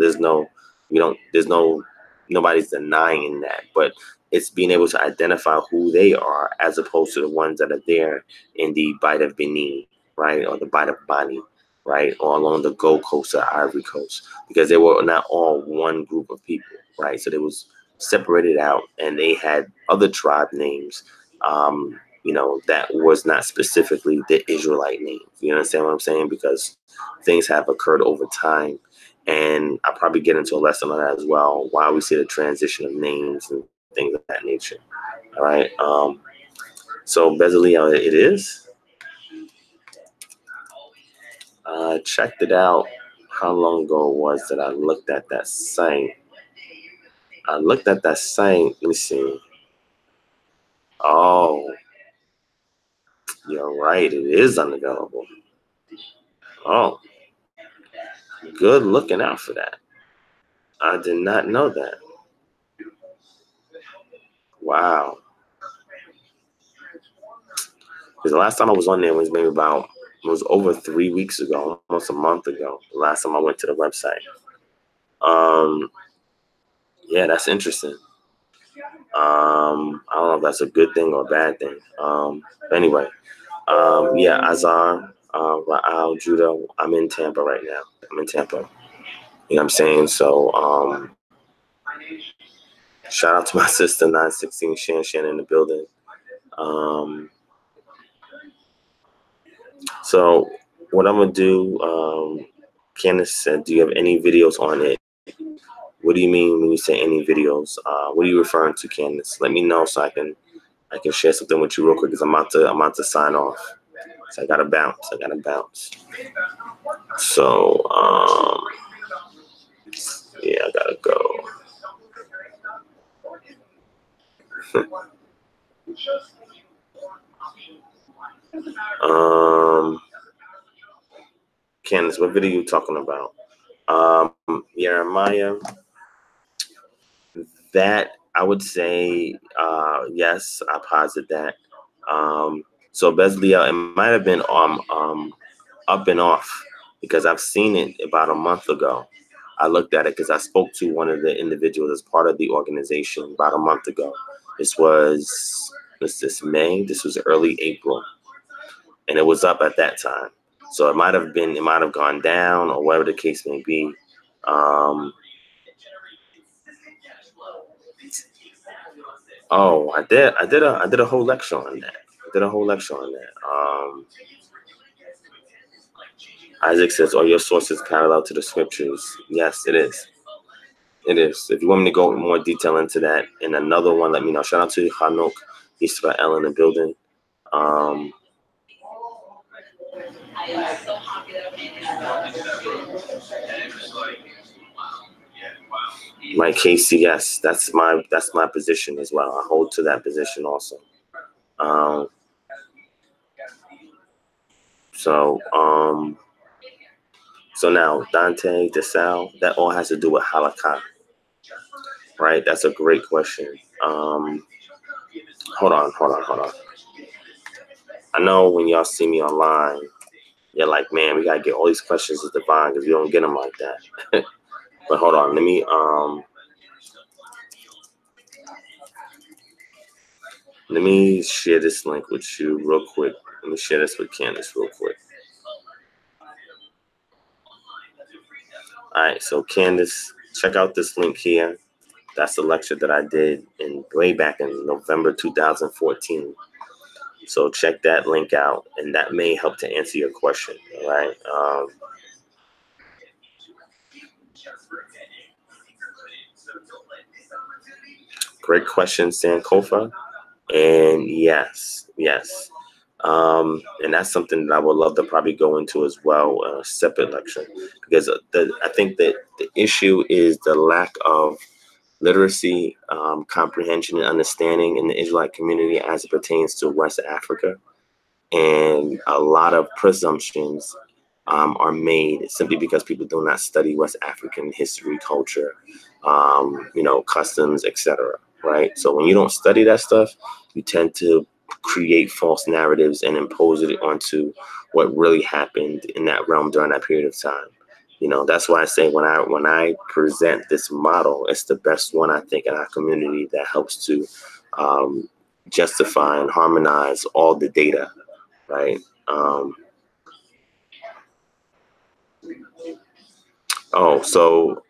nobody's denying that, but it's being able to identify who they are as opposed to the ones that are there in the Bight of Benin, right, or the Bight of Bani, right, or along the Gold Coast or Ivory Coast, because they were not all one group of people, right? So they was separated out, and they had other tribe names, that was not specifically the Israelite names. You understand what I'm saying? Because things have occurred over time. And I'll probably get into a lesson on that as well, why we see the transition of names and things of that nature. All right. So Bezaliel, it is. Checked it out. How long ago was that I looked at that site? Let me see. Oh, you're right. It is unavailable. Oh, good looking out for that. I did not know that. Wow. Because the last time I was on there was it was over 3 weeks ago, almost a month ago. The last time I went to the website. Yeah, that's interesting. I don't know if that's a good thing or a bad thing. Anyway, yeah, Azar, Ra'al, Judah, I'm in Tampa right now. I'm in Tampa. You know what I'm saying? So, Shout out to my sister 916 Shan in the building. So what I'm gonna do, Candace said, do you have any videos on it? What do you mean when you say any videos? What are you referring to, Candace? Let me know so I can share something with you real quick because I'm about to sign off. So I gotta bounce. So yeah, I gotta go. Candace, what video are you talking about? Jeremiah, that I would say yes, I posit that. So Bezliel, it might have been up and off because I've seen it about a month ago. I looked at it because I spoke to one of the individuals as part of the organization about a month ago. This was May. This was early April, and it was up at that time. So it might have gone down or whatever the case may be. Oh, I did a whole lecture on that. Isaac says, "Are your sources parallel to the scriptures?" Yes, it is. It is. If you want me to go in more detail into that in another one, let me know. Shout out to Hanok Israel in the building. Mike Casey, yes, that's my position as well. I hold to that position also. So now Dante, DeSalle, that all has to do with halakha, right? That's a great question. Hold on. I know when y'all see me online, you're like, man, we gotta get all these questions to Divine because we don't get them like that. But hold on, let me share this link with you real quick. Let me share this with Candace real quick. All right, so Candace, check out this link here. That's the lecture that I did way back in November 2014. So check that link out, and that may help to answer your question. All right. Great question, Sankofa. And yes. And that's something that I would love to probably go into as well, a separate lecture, because I think that the issue is the lack of literacy, comprehension, and understanding in the Israelite community as it pertains to West Africa. And a lot of presumptions are made simply because people do not study West African history, culture, customs, etc. Right? So when you don't study that stuff, you tend to create false narratives and impose it onto what really happened in that realm during that period of time. That's why I say when I present this model, it's the best one I think in our community that helps to justify and harmonize all the data, right? Azar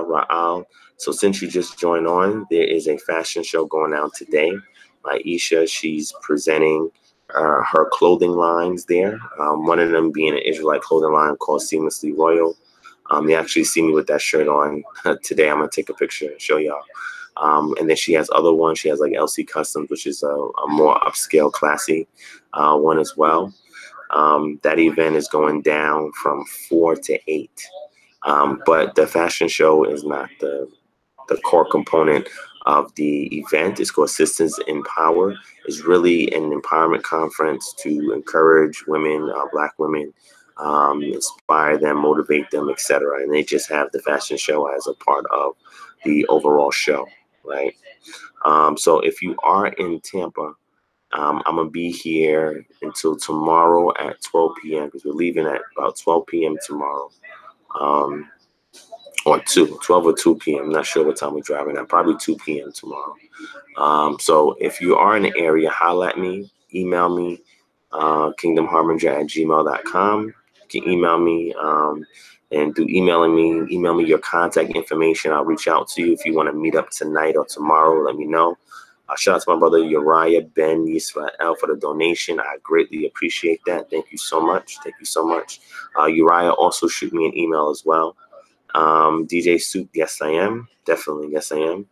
Raal. So since you just joined on, there is a fashion show going on today. Aisha, she's presenting her clothing lines there. One of them being an Israelite clothing line called Seamlessly Royal. You actually see me with that shirt on today. I'm gonna take a picture and show y'all. And then she has other ones. She has like LC Customs, which is a more upscale, classy one as well. That event is going down from 4 to 8. But the fashion show is not the core component of the event. It's called Sisters in Power. It's really an empowerment conference to encourage women, Black women, inspire them, motivate them, etc. And they just have the fashion show as a part of the overall show, right? So if you are in Tampa, I'm going to be here until tomorrow at 12 p.m. because we're leaving at about 12 p.m. tomorrow. Or 12 or 2 p.m. I'm not sure what time we're driving at. Probably 2 p.m. tomorrow. So if you are in the area, holla at me. Email me, kingdomharbinger@gmail.com. You can email me. And through email me your contact information. I'll reach out to you if you want to meet up tonight or tomorrow. Let me know. Shout out to my brother Uriah Ben Yisrael for the donation. I greatly appreciate that. Thank you so much. Thank you so much. Uriah also shoot me an email as well. DJ Soup, yes I am. Definitely, yes I am.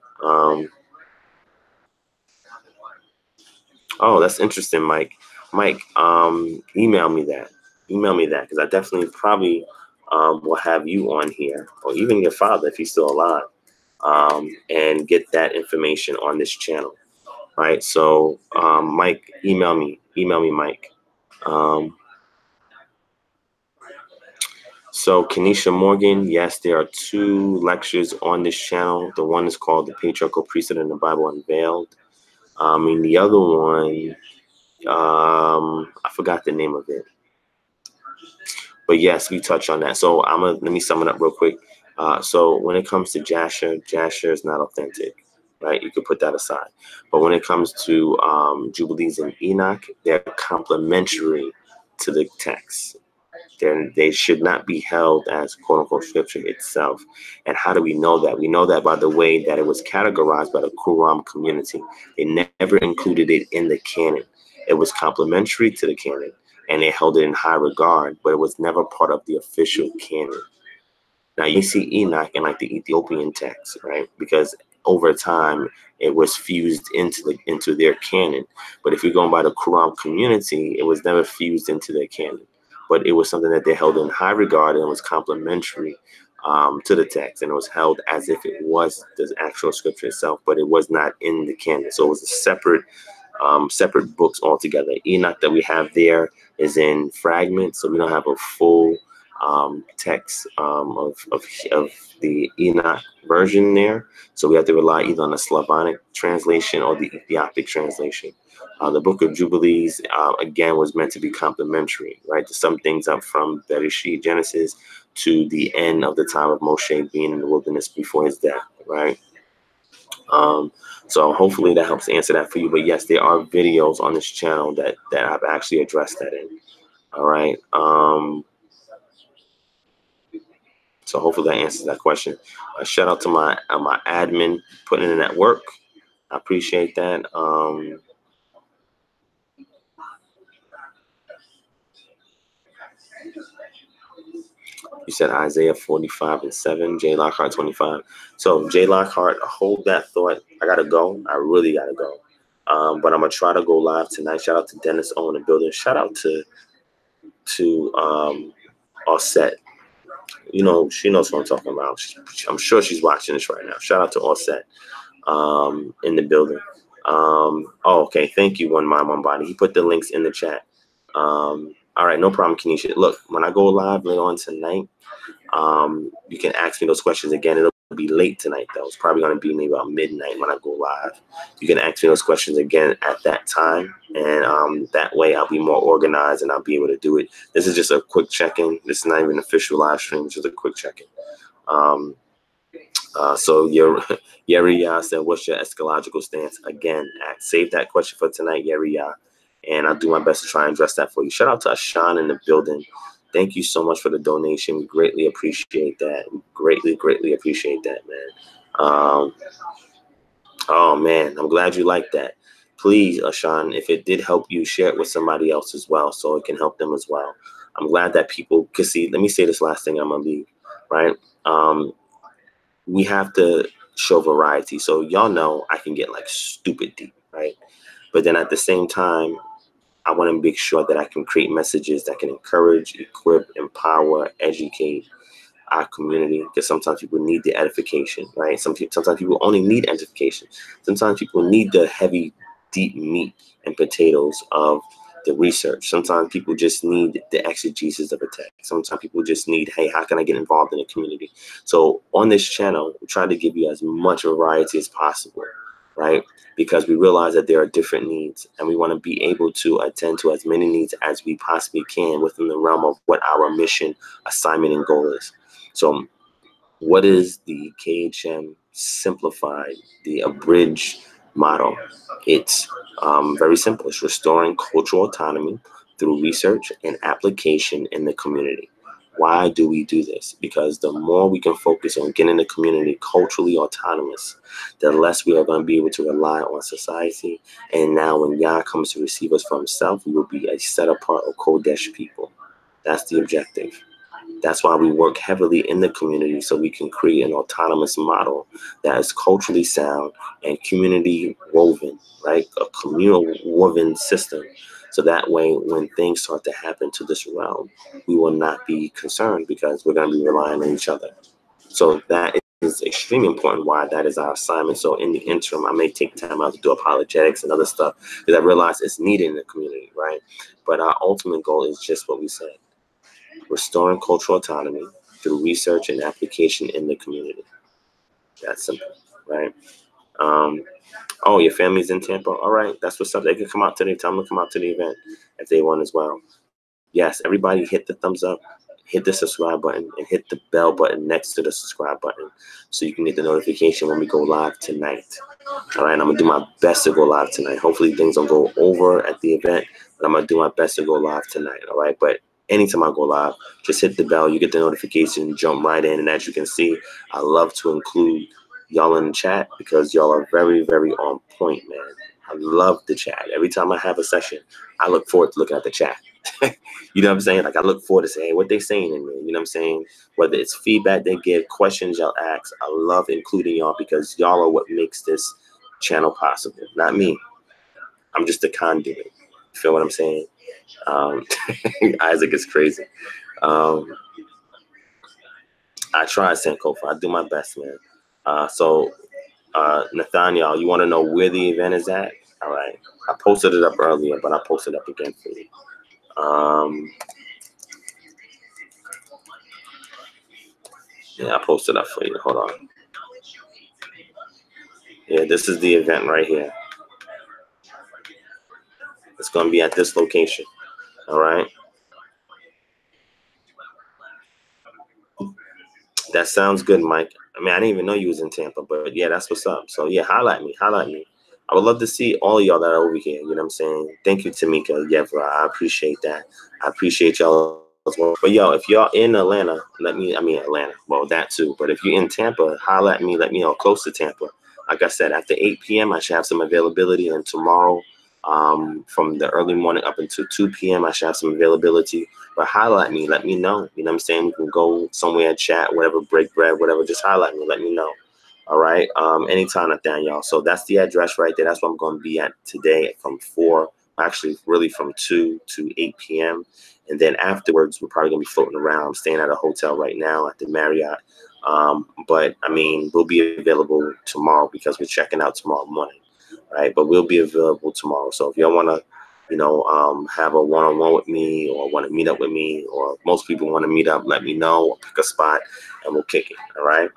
Oh, that's interesting, Mike. Mike, email me that. Email me that, because I definitely probably will have you on here, or even your father if he's still alive, and get that information on this channel. Right. So, Mike, email me, Mike. So Kenesha Morgan, yes, there are 2 lectures on this channel. The one is called The Patriarchal Priesthood in the Bible Unveiled. And the other one, I forgot the name of it. But yes, we touch on that. So let me sum it up real quick. So when it comes to Jasher is not authentic, right? You could put that aside. But when it comes to Jubilees and Enoch, they're complementary to the text. They should not be held as quote unquote scripture itself. And how do we know that? We know that by the way that it was categorized by the Qumran community. They never included it in the canon. It was complementary to the canon, and they held it in high regard, but it was never part of the official canon. Now you see Enoch in like the Ethiopian text, right? Because over time it was fused into their canon. But if you're going by the Qumran community, it was never fused into their canon. But it was something that they held in high regard, and it was complementary to the text, and it was held as if it was the actual scripture itself, but it was not in the canon. So it was a separate books altogether. Enoch that we have there is in fragments, so we don't have a full text of the Enoch version there. So we have to rely either on the Slavonic translation or the Ethiopic translation. The Book of Jubilees, again, was meant to be complementary, right? To sum things up from Bereshit, Genesis, to the end of the time of Moshe being in the wilderness before his death, right? So hopefully that helps answer that for you. But yes, there are videos on this channel that I've actually addressed that in. All right. So hopefully that answers that question. Shout out to my admin putting in that work. I appreciate that. You said Isaiah 45:7, J. Lockhart 25. So J. Lockhart, hold that thought. I gotta go. I really gotta go. But I'm gonna try to go live tonight. Shout out to Dennis Owen and building. Shout out to Offset. You know, she knows what I'm talking about. I'm sure she's watching this right now. Shout out to Offset in the building. Oh, okay. Thank you, One Mind, One Body. He put the links in the chat. All right, no problem, Kenesha. Look, when I go live later on tonight, you can ask me those questions again. It'll be late tonight, though. It's probably going to be maybe about midnight when I go live. You can ask me those questions again at that time, and that way I'll be more organized and I'll be able to do it. This is just a quick check-in. This is not even an official live stream. It's just a quick check-in. So Yeriya said, what's your eschatological stance? Again, save that question for tonight, Yeriya, and I'll do my best to try and address that for you. Shout out to Ashan in the building. Thank you so much for the donation. We greatly appreciate that. We greatly appreciate that, man. Oh, man, I'm glad you like that. Please, Ashan, if it did help you, share it with somebody else as well so it can help them as well. I'm glad that people could see. Let me say this last thing, I'm going to leave, right? We have to show variety. So y'all know I can get like stupid deep, right? But then at the same time, I want to make sure that I can create messages that can encourage, equip, empower, educate our community, because sometimes people need the edification, right? Sometimes people only need edification. Sometimes people need the heavy, deep meat and potatoes of the research. Sometimes people just need the exegesis of a text. Sometimes people just need, hey, how can I get involved in the community? So on this channel, we try to give you as much variety as possible, right? Because we realize that there are different needs, and we want to be able to attend to as many needs as we possibly can within the realm of what our mission, assignment, and goal is. So what is the KHM simplified, the abridged motto? It's very simple. It's restoring cultural autonomy through research and application in the community, Why do we do this? Because the more we can focus on getting the community culturally autonomous, the less we are going to be able to rely on society. And now when Yah comes to receive us for himself, we will be a set apart or Kodesh people. That's the objective. That's why we work heavily in the community, so we can create an autonomous model that is culturally sound and community woven, right? A communal woven system. So that way, when things start to happen to this realm, we will not be concerned because we're going to be relying on each other. So that is extremely important, why that is our assignment. So in the interim, I may take time out to do apologetics and other stuff because I realize it's needed in the community, right? But our ultimate goal is just what we said. Restoring cultural autonomy through research and application in the community. That's simple, right? Oh, your family's in Tampa? All right, that's what's up. They can come out today. Tell them to come out to the event if they want as well. Yes, everybody hit the thumbs up, hit the subscribe button, and hit the bell button next to the subscribe button so you can get the notification when we go live tonight. All right, I'm going to do my best to go live tonight. Hopefully things don't go over at the event, but I'm going to do my best to go live tonight, all right? But anytime I go live, just hit the bell. You get the notification, jump right in. And as you can see, I love to include y'all in the chat because y'all are very, very on point, man. I love the chat. Every time I have a session, I look forward to looking at the chat. You know what I'm saying? Like, I look forward to saying what they saying in there. You know what I'm saying? Whether it's feedback they give, questions y'all ask, I love including y'all because y'all are what makes this channel possible. Not me. I'm just a conduit. You feel what I'm saying? Isaac is crazy. I try, Sankofa. I do my best, man. So Nathaniel, you want to know where the event is at? All right. I posted it up earlier, but I'll post it up again for you. Yeah, I posted up for you. Hold on. Yeah, this is the event right here. It's going to be at this location. All right. That sounds good, Mike. I mean, I didn't even know you was in Tampa, but yeah, that's what's up. So yeah, highlight me. I would love to see all of y'all that are over here. You know what I'm saying? Thank you, Tamika. Yeah, bro, I appreciate that. I appreciate y'all as well. But yo, if y'all in Atlanta, Atlanta, well, that too. But if you're in Tampa, holla at me. Let me know close to Tampa. Like I said, after 8 p.m., I should have some availability. And tomorrow, from the early morning up until 2 p.m., I should have some availability. But holla at me. Let me know. You know what I'm saying? We can go somewhere, chat, whatever, break bread, whatever. Just holla at me. Let me know. All right. Anytime, Nathaniel. So that's the address right there. That's where I'm going to be at today from 4, actually really from 2 to 8 p.m. And then afterwards, we're probably going to be floating around. I'm staying at a hotel right now at the Marriott. But I mean, we'll be available tomorrow because we're checking out tomorrow morning. Right. But we'll be available tomorrow. So if y'all want to, have a one-on-one with me or want to meet up with me, or most people want to meet up, let me know, or pick a spot and we'll kick it. All right.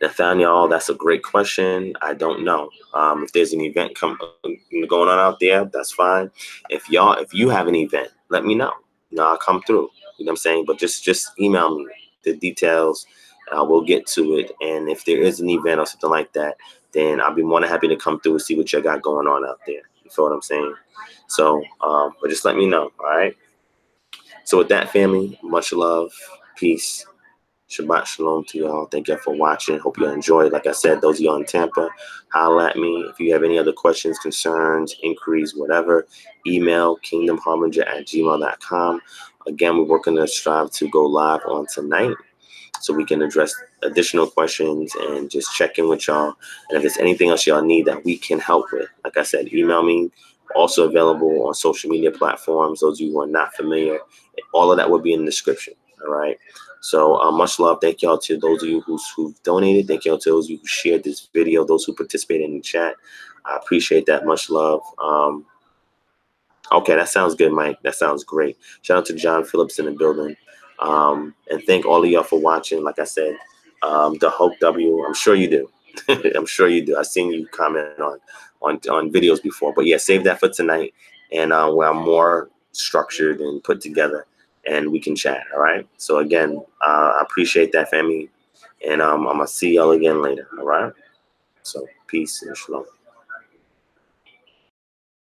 Nathaniel, that's a great question. I don't know. If there's an event going on out there, that's fine. If you have an event, let me know. I'll come through. You know what I'm saying? But just email me the details. We'll get to it. And if there is an event or something like that, then I'll be more than happy to come through and see what you got going on out there. You feel what I'm saying? So, but just let me know. All right. So with that, family, much love, peace. Shabbat shalom to y'all. Thank y'all for watching. Hope you enjoyed. Like I said, those of y'all in Tampa, holla at me. If you have any other questions, concerns, inquiries, whatever, email kingdomharbinger@gmail.com. Again, we're working to strive to go live on tonight so we can address additional questions and just check in with y'all. And if there's anything else y'all need that we can help with, like I said, email me. Also available on social media platforms. Those of you who are not familiar, all of that will be in the description. All right. So much love. Thank y'all to those of you who've donated. Thank y'all to those of you who shared this video, those who participated in the chat. I appreciate that. Much love. Okay, that sounds good, Mike. That sounds great. Shout out to John Phillips in the building. And thank all of y'all for watching. Like I said, the Hope W, I'm sure you do. I'm sure you do. I've seen you comment on videos before. But yeah, save that for tonight. And where I'm more structured and put together, and we can chat. All right. So again, I appreciate that, family. And I'm going to see y'all again later. All right. So peace and shalom.